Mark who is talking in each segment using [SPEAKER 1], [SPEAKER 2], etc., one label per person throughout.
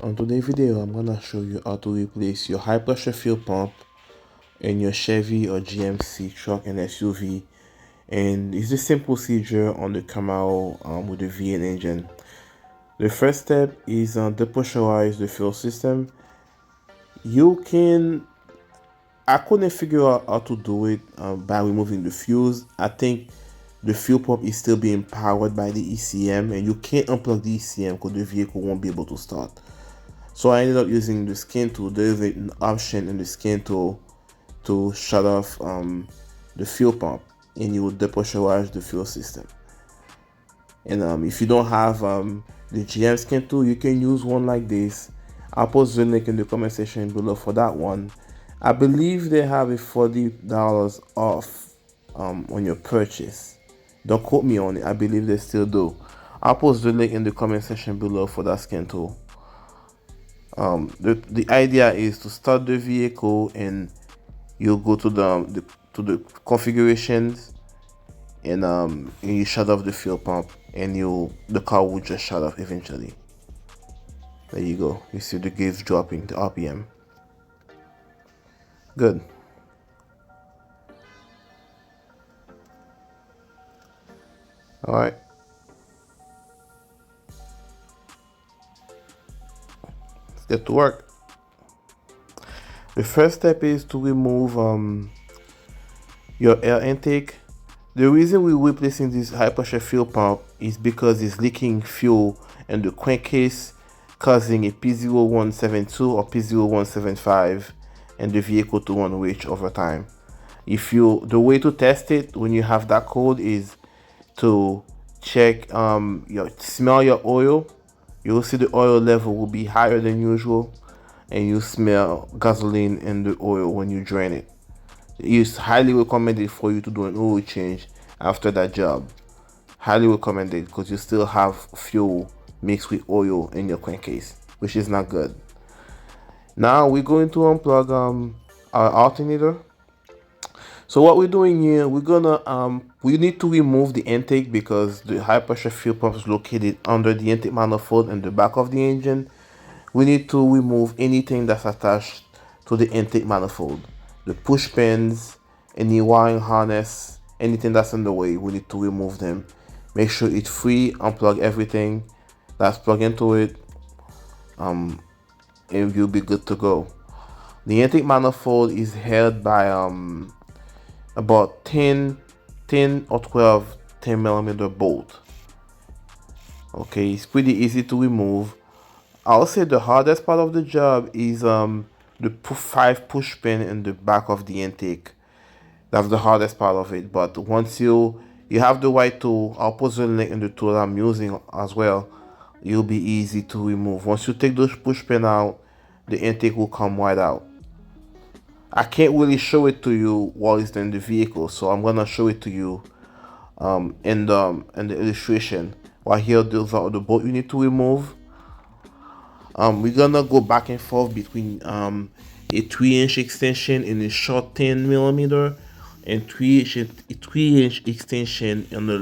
[SPEAKER 1] On today's video, I'm gonna show you how to replace your high pressure fuel pump in your Chevy or GMC truck and SUV. And it's the same procedure on the Camaro with the V8 engine. The first step is depressurize the fuel system. I couldn't figure out how to do it by removing the fuse. I think the fuel pump is still being powered by the ECM, and you can't unplug the ECM because the vehicle won't be able to start. So I ended up using the skin tool. There is an option in the skin tool to shut off the fuel pump, and you will depressurize the fuel system. And if you don't have the GM skin tool, you can use one like this. I'll post the link in the comment section below for that one. I believe they have a $40 off on your purchase. Don't quote me on it. I believe they still do. I'll post the link in the comment section below for that skin tool. The idea is to start the vehicle, and you'll go to the configurations, and you shut off the fuel pump, and the car will just shut off eventually. There you go. You see the gauge dropping, the RPM. Good. All right. Let's get to work. The first step is to remove your air intake. The reason we're replacing this high pressure fuel pump is because it's leaking fuel in the crankcase, causing a P0172 or P0175 and the vehicle to run rich over time. The way to test it when you have that code is to check smell your oil. You'll see the oil level will be higher than usual, and you smell gasoline in the oil when you drain it. It's highly recommended for you to do an oil change after that job. Highly recommended, because you still have fuel mixed with oil in your crankcase, which is not good. Now we're going to unplug our alternator. So what we're doing here, we need to remove the intake, because the high pressure fuel pump is located under the intake manifold in the back of the engine. We need to remove anything that's attached to the intake manifold. The push pins, any wiring harness, anything that's in the way, we need to remove them. Make sure it's free, unplug everything that's plugged into it, and you'll be good to go. The intake manifold is held by about 10 or 12 10mm bolt. Okay, it's pretty easy to remove. I'll say the hardest part of the job is the 5 push pin in the back of the intake. That's the hardest part of it. But once you have the right tool, I'll post the link in the tool I'm using as well. It'll be easy to remove. Once you take those push pin out, the intake will come right out. I can't really show it to you while it's in the vehicle, so I'm gonna show it to you in the illustration. Right here, those are the bolt you need to remove. We're gonna go back and forth between a 3-inch extension in a short 10mm and 3-inch extension in a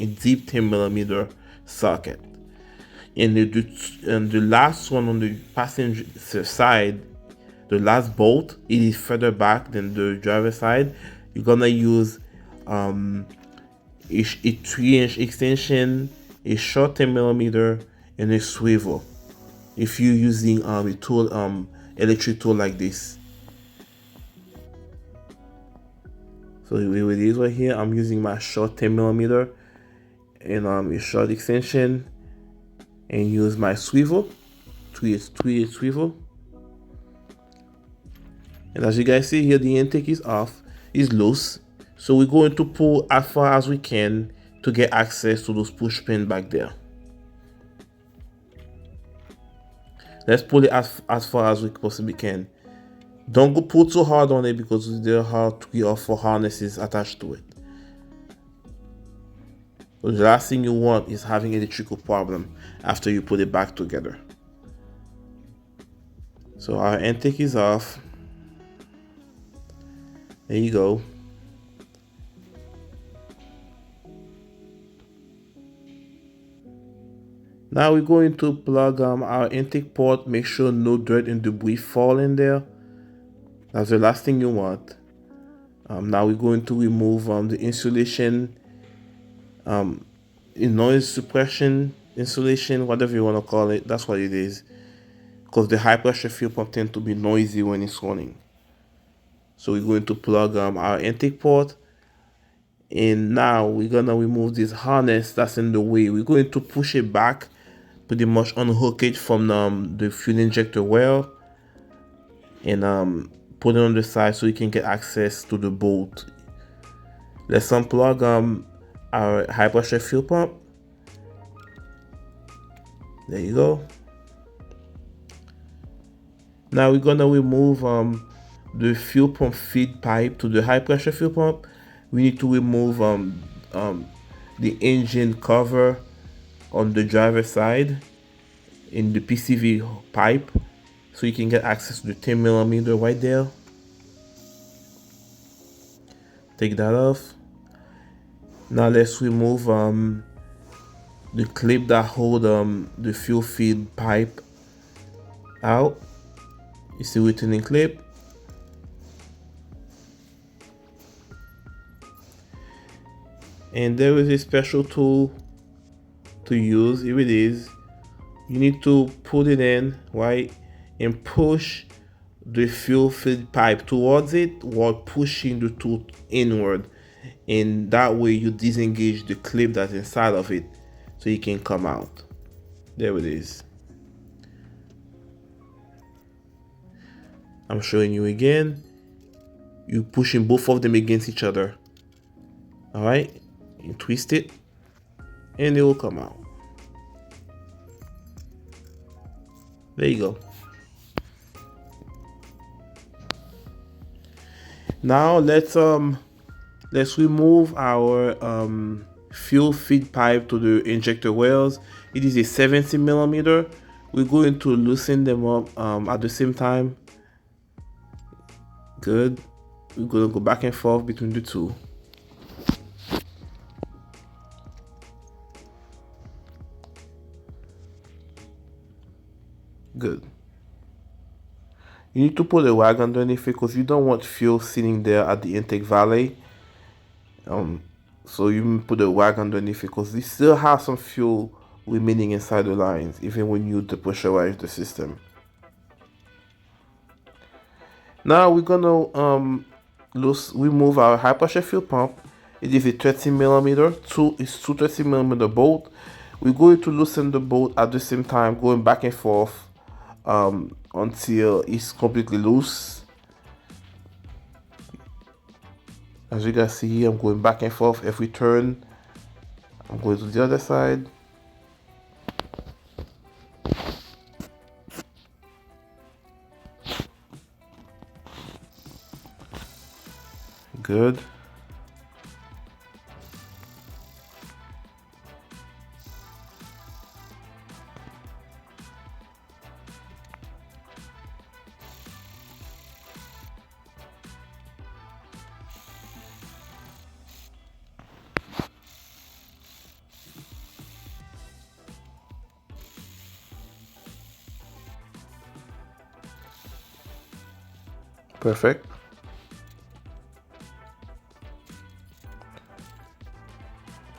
[SPEAKER 1] deep 10mm socket. And the last one on the passenger side, the last bolt, it is further back than the driver's side. You're gonna use a 3-inch extension, a short 10mm, and a swivel. If you're using a tool, electric tool like this. So with this right here, I'm using my short 10mm and a short extension, and use my swivel, 3-inch swivel. And as you guys see here, the intake is off, is loose. So we're going to pull as far as we can to get access to those push pins back there. Let's pull it as far as we possibly can. Don't go pull too hard on it, because there are 3 or 4 harnesses attached to it. So the last thing you want is having an electrical problem after you put it back together. So our intake is off. There you go. Now we're going to plug our intake port. Make sure no dirt and debris fall in there. That's the last thing you want. Now we're going to remove the insulation, noise suppression, insulation, whatever you want to call it. That's what it is. Because the high pressure fuel pump tends to be noisy when it's running. So we're going to plug our intake port. And now we're gonna remove this harness that's in the way. We're going to push it back, pretty much unhook it from the fuel injector well, and put it on the side so you can get access to the bolt. Let's unplug our high pressure fuel pump. There you go. Now we're gonna remove the fuel pump feed pipe to the high pressure fuel pump. We need to remove the engine cover on the driver's side in the PCV pipe so you can get access to the 10mm right there. Take that off. Now let's remove the clip that hold the fuel feed pipe out. You see returning clip. And there is a special tool to use. Here it is. You need to put it in, right, and push the fuel feed pipe towards it while pushing the tool inward, and that way you disengage the clip that's inside of it so it can come out. There it is. I'm showing you again. You're pushing both of them against each other. All right, you twist it and it will come out. There you go. Now let's remove our fuel feed pipe to the injector wells. It is a 70mm. We're going to loosen them up at the same time. Good. We're going to go back and forth between the two. Good. You need to put a rag underneath it because you don't want fuel sitting there at the intake valley. So you put a rag underneath it because you still have some fuel remaining inside the lines even when you depressurize the system. Now we're gonna remove our high pressure fuel pump. It is a 30mm. It's two 30mm bolt. We're going to loosen the bolt at the same time, going back and forth until it's completely loose. As you guys see here, I'm going back and forth every turn. I'm going to the other side. Good. Perfect.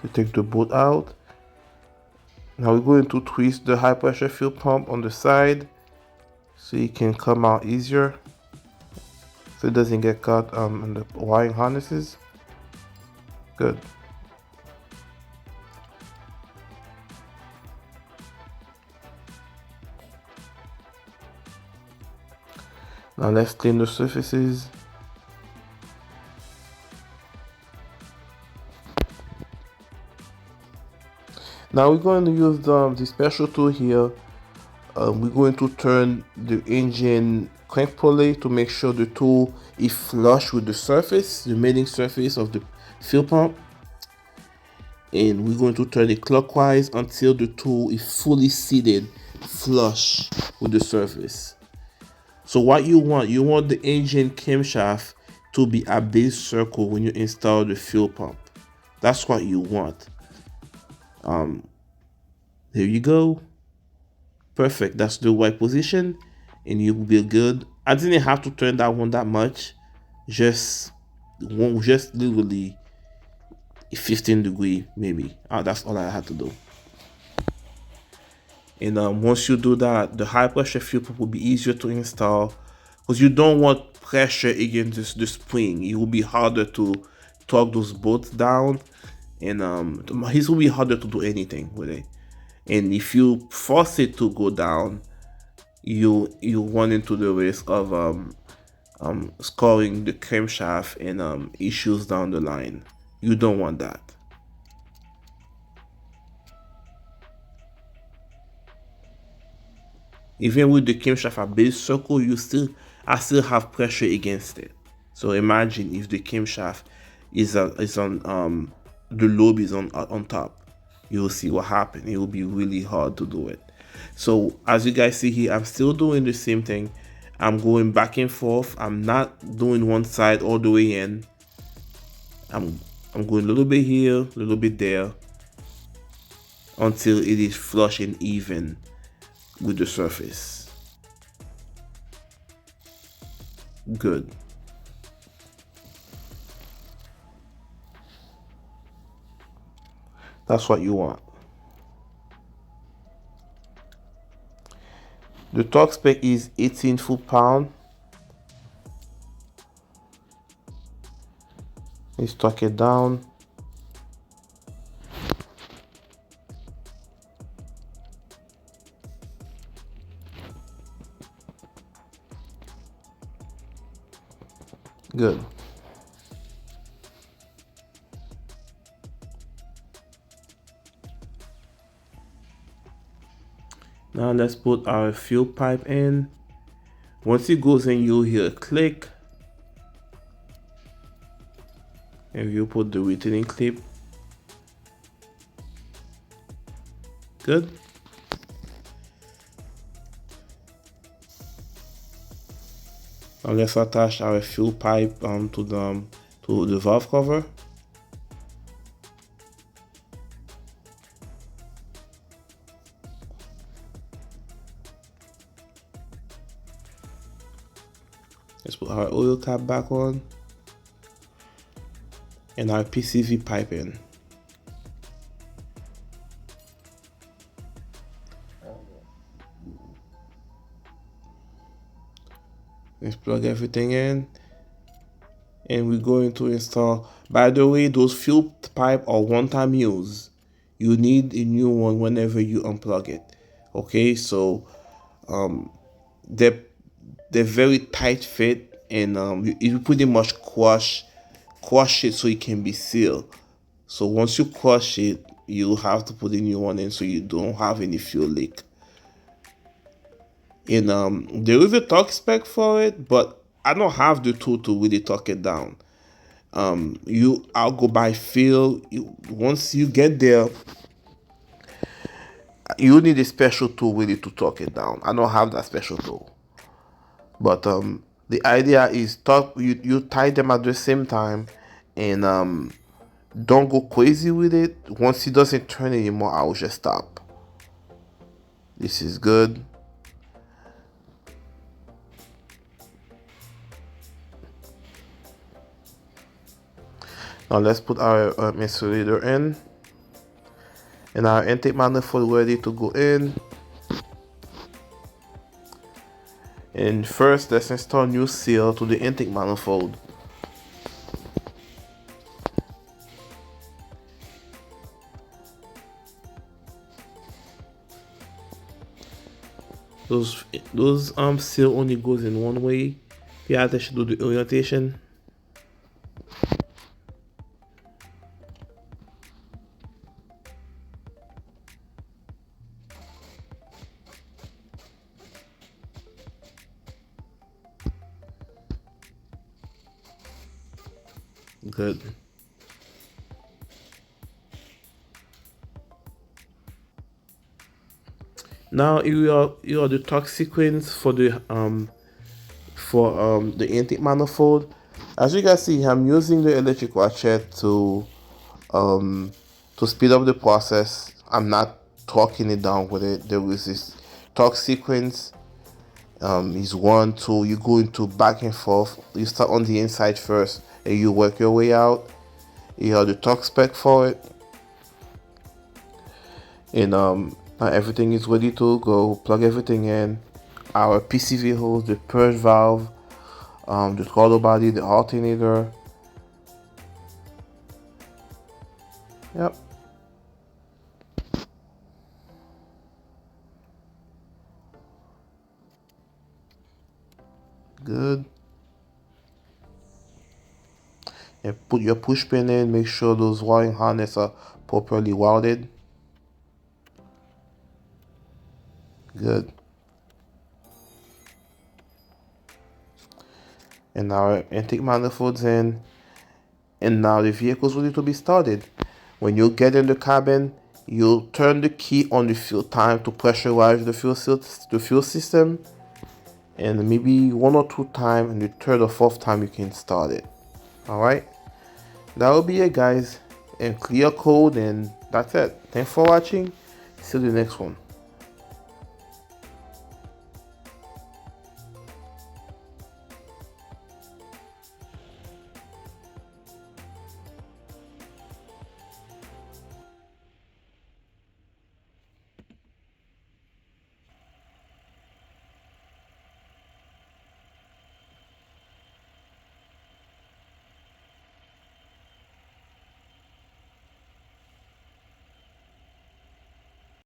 [SPEAKER 1] To take the bolt out. Now we're going to twist the high pressure fuel pump on the side so it can come out easier, so it doesn't get caught in the wiring harnesses. Good. Now let's clean the surfaces. Now we're going to use the special tool here. We're going to turn the engine crank pulley to make sure the tool is flush with the surface, the mating surface of the fuel pump. And we're going to turn it clockwise until the tool is fully seated, flush with the surface. So what you want the engine camshaft to be a base circle when you install the fuel pump. That's what you want. There you go. Perfect. That's the right position, and you will be good. I didn't have to turn that one that much. Just just literally 15 degree maybe. That's all I had to do. And once you do that, the high pressure fuel pump will be easier to install because you don't want pressure against the spring. It will be harder to torque those bolts down, and it will be harder to do anything with it. And if you force it to go down, you run into the risk of scoring the camshaft and issues down the line. You don't want that. Even with the camshaft at base circle, I still have pressure against it. So imagine if the camshaft is on the lobe is on top, you'll see what happened. It will be really hard to do it. So as you guys see here, I'm still doing the same thing. I'm going back and forth. I'm not doing one side all the way in. I'm going a little bit here, a little bit there, until it is flush and even with the surface. Good. That's what you want. The torque spec is 18 foot-pound. Let's torque it down. Good. Now let's put our fuel pipe in. Once it goes in, you'll hear a click. And you put the retaining clip. Good. Now let's attach our fuel pipe to the valve cover. Let's put our oil cap back on and our PCV pipe in. Let's plug everything in and we're going to install. By the way, those fuel pipe are one-time use. You need a new one whenever you unplug it. Okay, so they're very tight fit, and you pretty much crush it so it can be sealed. So once you crush it, you have to put a new one in so you don't have any fuel leak. And there is a torque spec for it, but I don't have the tool to really torque it down. I'll go by feel. Once you get there, you need a special tool really to torque it down. I don't have that special tool. But the idea is you tie them at the same time, and don't go crazy with it. Once it doesn't turn anymore, I will just stop. This is good. Now let's put our insulator in, and our intake manifold ready to go in. And first, let's install new seal to the intake manifold. Those seal only goes in one way. Pay attention to the orientation. Good. Now you are the torque sequence for the intake manifold. As you guys see, I'm using the electric ratchet to speed up the process. I'm not torquing it down with it. There is this torque sequence. Is 1, 2. You go into back and forth. You start on the inside first and you work your way out. You have the torque spec for it, and now everything is ready to go. Plug everything in. Our PCV hose, the purge valve, the throttle body, the alternator. Yep. Good. And put your push pin in. Make sure those wiring harness are properly welded. Good. And our intake manifolds in. And now the vehicle is ready to be started. When you get in the cabin, you'll turn the key on the fuel tank to pressurize the fuel system. And maybe 1 or 2 times, and the 3rd or 4th time you can start it. Alright, that will be it, guys, and clear code, and that's it. Thanks for watching. See you in the next one.